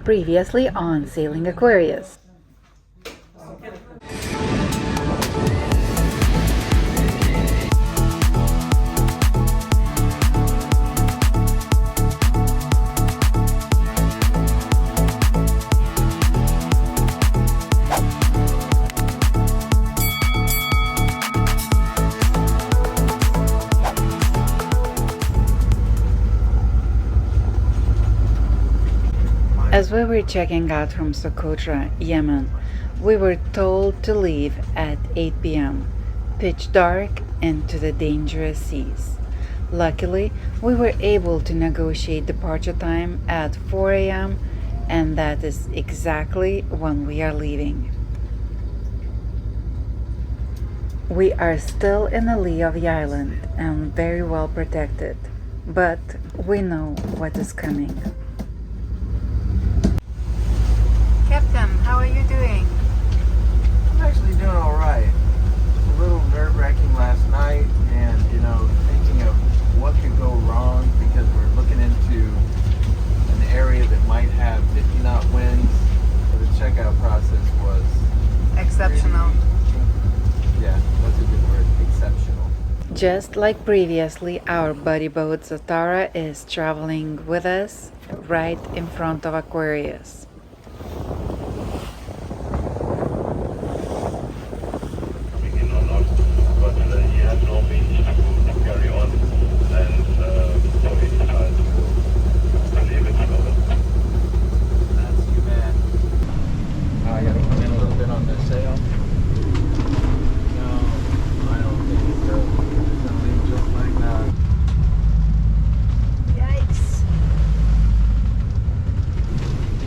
Previously on Sailing Aquarius. As we were checking out from Socotra, Yemen, we were told to leave at 8 p.m., pitch dark into the dangerous seas. Luckily, we were able to negotiate departure time at 4 a.m., and that is exactly when we are leaving. We are still in the lee of the island and very well protected, but we know what is coming. Captain, how are you doing? I'm actually doing all right. A little nerve-wracking last night, and thinking of what could go wrong because we're looking into an area that might have 50-knot winds. So the checkout process was Exceptional. Yeah, that's a good word. Exceptional. Just like previously, our buddy boat Socotra is traveling with us right in front of Aquarius.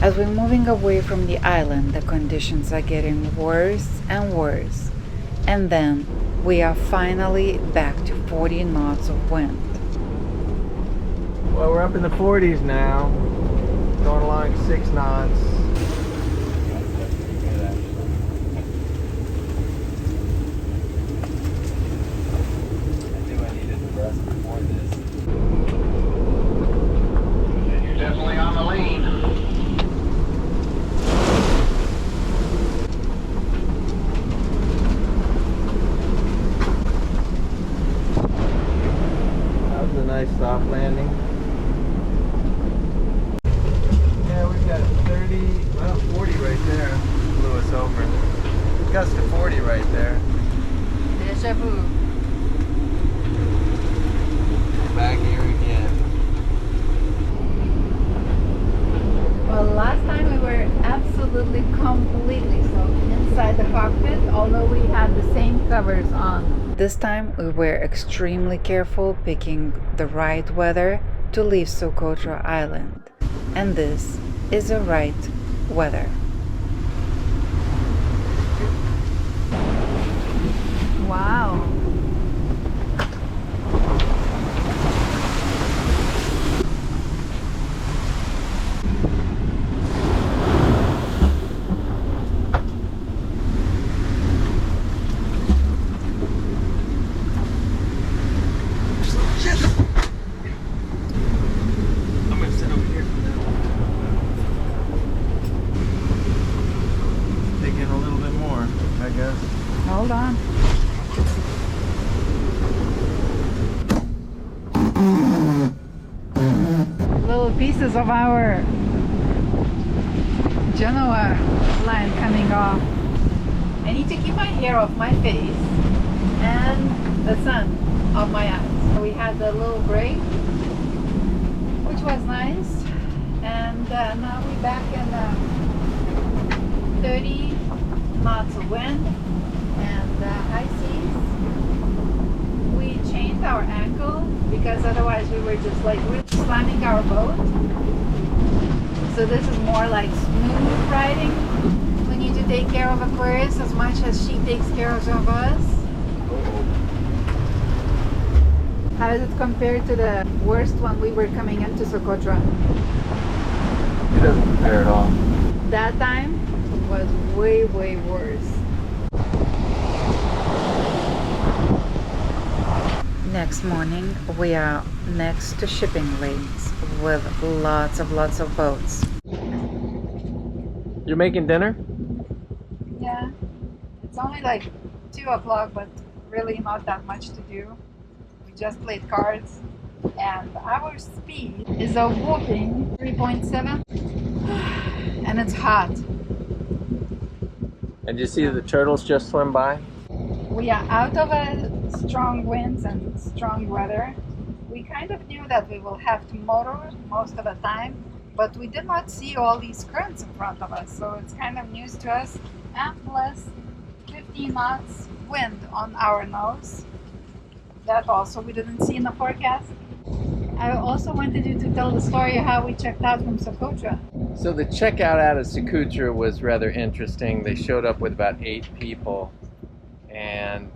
As we're moving away from the island, the conditions are getting worse and worse. And then we are finally back to 40 knots of wind. Well, we're up in the 40s now, going along 6 knots. Soft landing. Yeah, we've got 40 right there. Blew us over. Gust of 40 right there. Deja vu. Back here again. Well, last time we were absolutely completely soaked inside the cockpit, although we had the same covers on. This time we were extremely careful picking the right weather to leave Socotra Island. And this is the right weather. Wow. Hold on. Little pieces of our Genoa line coming off. I need to keep my hair off my face and the sun off my eyes. We had the little break, which was nice, and now we're back in 30 knots of wind and high seas. We changed our angle because otherwise we were just like really slamming our boat. So this is more like smooth riding. We need to take care of Aquarius as much as she takes care of us. How does it compare to the worst one we were coming into Socotra? It doesn't compare at all. That time was way worse. Next morning we are next to shipping lanes with lots of boats. You're making dinner? Yeah, it's only like 2 o'clock, but really not that much to do. We just played cards, and our speed is a whopping 3.7, and it's hot. And you see the turtles just swim by? We are out of a strong winds and strong weather. We kind of knew that we will have to motor most of the time, but we did not see all these currents in front of us, so it's kind of news to us. And plus 15 knots wind on our nose. That also we didn't see in the forecast. I also wanted you to tell the story how we checked out from Socotra. So the checkout out of Socotra was rather interesting. They showed up with about 8 people, and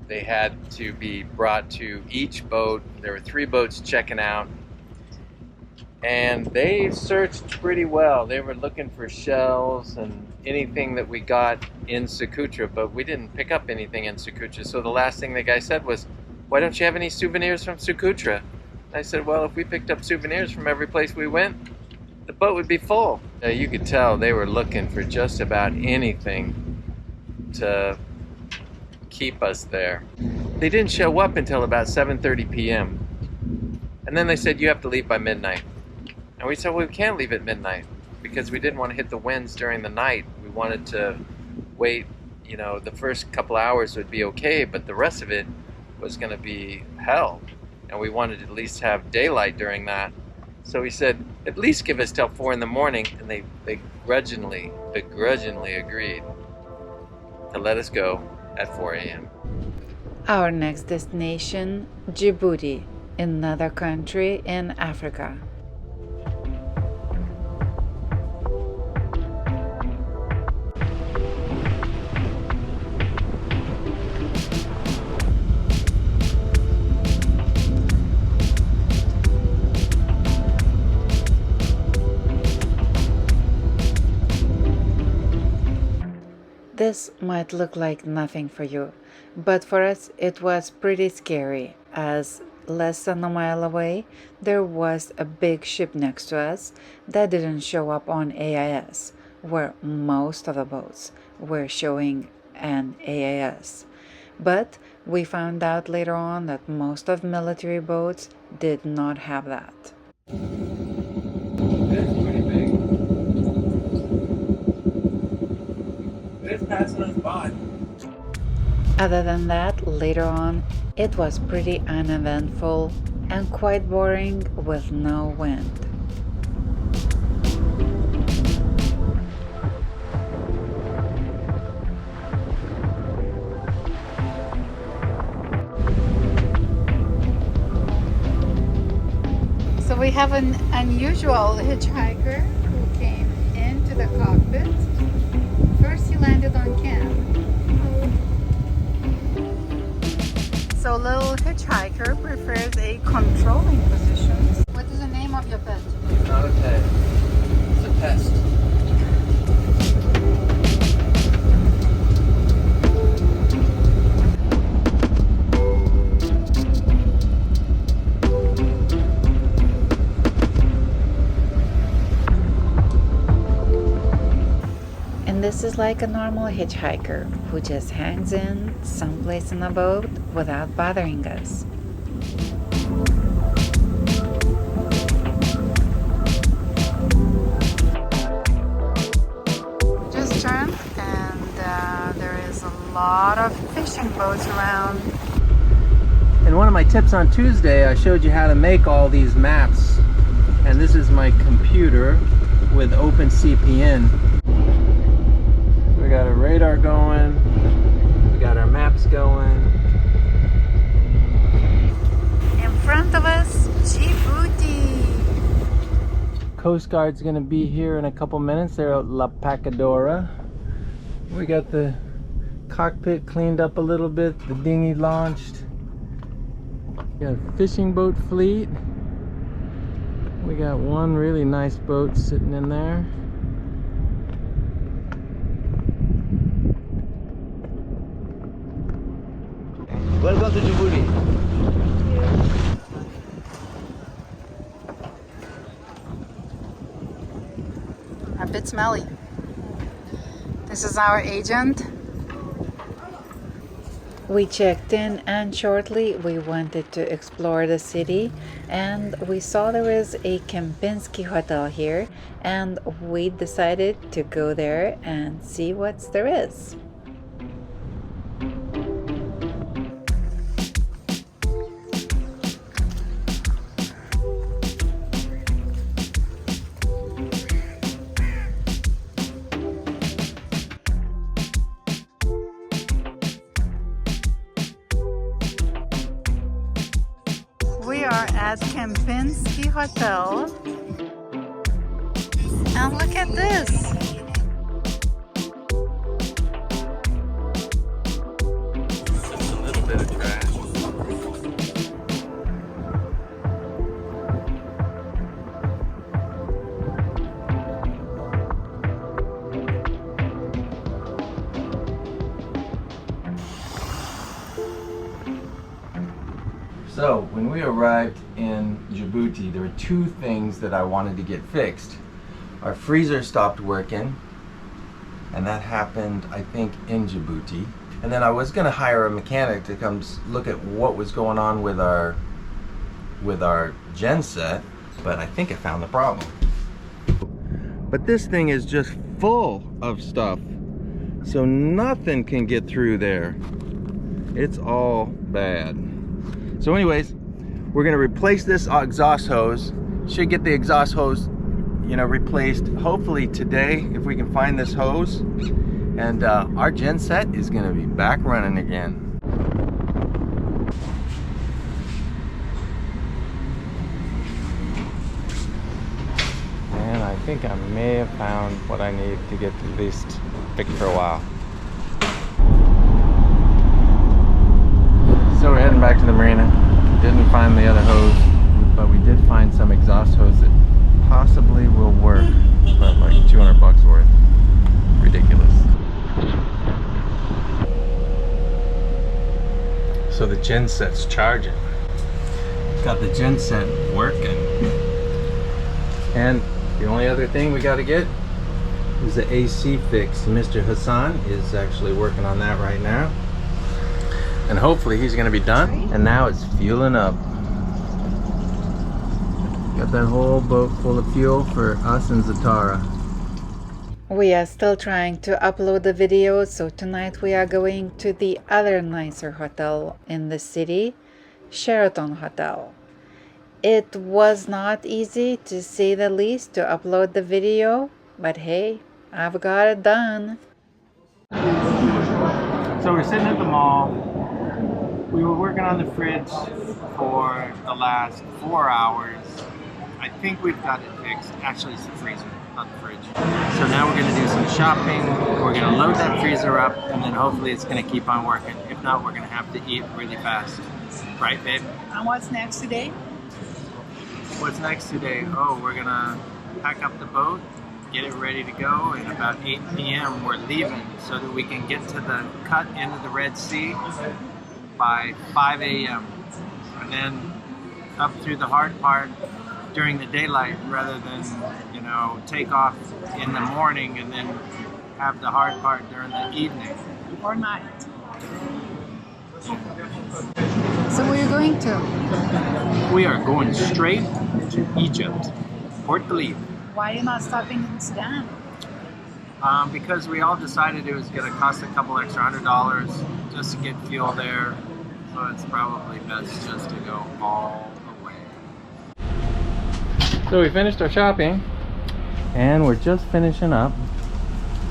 they had to be brought to each boat. There were 3 boats checking out, and they searched pretty well. They were looking for shells and anything that we got in Socotra, but we didn't pick up anything in Socotra. So the last thing the guy said was, "Why don't you have any souvenirs from Socotra?" I said, "Well, if we picked up souvenirs from every place we went, the boat would be full." You could tell they were looking for just about anything to keep us there. They didn't show up until about 7:30 p.m. And then they said, "You have to leave by midnight." And we said, "Well, we can't leave at midnight because we didn't want to hit the winds during the night. We wanted to wait, the first couple hours would be okay, but the rest of it was going to be hell. And we wanted to at least have daylight during that." So we said, "At least give us till 4 in the morning." And they begrudgingly agreed to let us go at 4 a.m. Our next destination, Djibouti, another country in Africa. This might look like nothing for you, but for us it was pretty scary, as less than a mile away there was a big ship next to us that didn't show up on AIS, where most of the boats were showing an AIS. But we found out later on that most of military boats did not have that. It's pretty big. It's passing us by. Other than that, later on, it was pretty uneventful and quite boring with no wind. So we have an unusual hitchhiker who came into the cockpit. First he landed on cam. So little hitchhiker prefers a controlling position. What is the name of your pet? It's not a pet. It's a pest. And this is like a normal hitchhiker who just hangs in someplace in a boat without bothering us. Just turned, and there is a lot of fishing boats around. In one of my tips on Tuesday, I showed you how to make all these maps. And this is my computer with OpenCPN. We got our radar going, we got our maps going. In front of us, Djibouti. Coast Guard's gonna be here in a couple minutes. They're at La Pacadora. We got the cockpit cleaned up a little bit, the dinghy launched. We got a fishing boat fleet. We got one really nice boat sitting in there. Welcome to Djibouti. A bit smelly. This is our agent. We checked in and shortly we wanted to explore the city, and we saw there was a Kempinski hotel here, and we decided to go there and see what there is. We are at Kempinski Hotel, and look at this. Just a little bit of trash. So, when we arrived in Djibouti, there were two things that I wanted to get fixed. Our freezer stopped working, and that happened, I think, in Djibouti. And then I was going to hire a mechanic to come look at what was going on with our gen set, but I think I found the problem. But this thing is just full of stuff, so nothing can get through there. It's all bad. So anyways, we're gonna replace this exhaust hose. Should get the exhaust hose, replaced hopefully today if we can find this hose. And our gen set is gonna be back running again. And I think I may have found what I need to get at least fixed for a while. So we're heading back to the marina. Didn't find the other hose, but we did find some exhaust hose that possibly will work, but like $200 worth. Ridiculous. So the gen set's charging. Got the gen set working. And the only other thing we got to get is the AC fix. Mr. Hassan is actually working on that right now. And hopefully he's gonna be done. And now it's fueling up. Got that whole boat full of fuel for us and Zatara. We are still trying to upload the video, so tonight we are going to the other nicer hotel in the city, Sheraton Hotel. It was not easy, to say the least, to upload the video, but hey, I've got it done. So we're sitting at the mall. We were working on the fridge for the last 4 hours. I think we've got it fixed. Actually, it's the freezer, not the fridge. So now we're gonna do some shopping. We're gonna load that freezer up, and then hopefully it's gonna keep on working. If not, we're gonna have to eat really fast. Right, babe? And what's next today? What's next today? Oh, we're gonna pack up the boat, get it ready to go, and about 8 p.m. we're leaving so that we can get to the cut into the Red Sea by 5 a.m. and then up through the hard part during the daylight rather than, take off in the morning and then have the hard part during the evening. Or night. So where are you going to? We are going straight to Egypt, Port Phillip. Why are you not stopping in Sudan? Because we all decided it was going to cost a couple extra $100 just to get fuel there. So it's probably best just to go all the way. So we finished our shopping, and we're just finishing up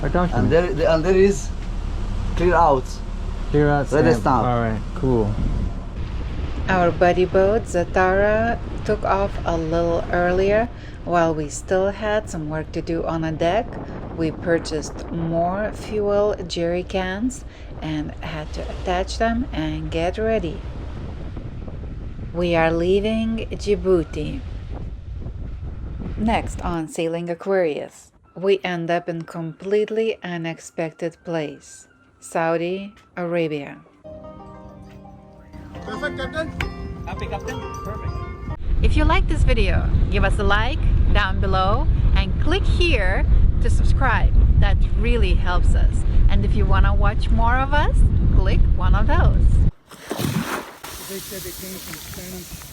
our document. And there is clear out. Clear out Let us stamp. stop. All right, cool. Our buddy boat, Zatara, took off a little earlier. While we still had some work to do on the deck, we purchased more fuel jerry cans and had to attach them and get ready. We are leaving Djibouti. Next on Sailing Aquarius, we end up in completely unexpected place, Saudi Arabia. Perfect, Captain. Happy, Captain. Perfect. If you like this video, give us a like down below and click here to subscribe. That really helps us. And if you want to watch more of us, click one of those. They said they came from Spanish.